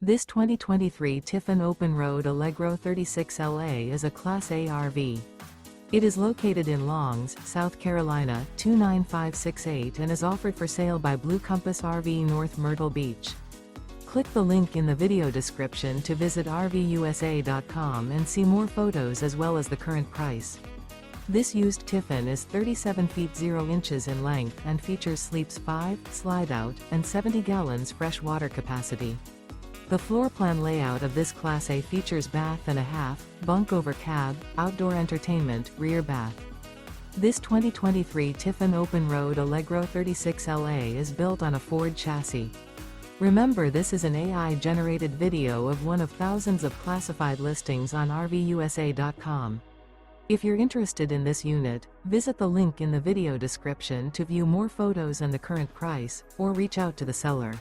This 2023 Tiffin Open Road Allegro 36LA is a Class A RV. It is located in Longs, South Carolina, 29568 and is offered for sale by Blue Compass RV North Myrtle Beach. Click the link in the video description to visit RVUSA.com and see more photos as well as the current price. This used Tiffin is 37 feet 0 inches in length and features sleeps 5, slide-out, and 70 gallons fresh water capacity. The floor plan layout of this Class A features bath and a half, bunk over cab, outdoor entertainment, rear bath. This 2023 Tiffin Open Road Allegro 36LA is built on a Ford chassis. Remember, this is an AI-generated video of one of thousands of classified listings on RVUSA.com. If you're interested in this unit, visit the link in the video description to view more photos and the current price, or reach out to the seller.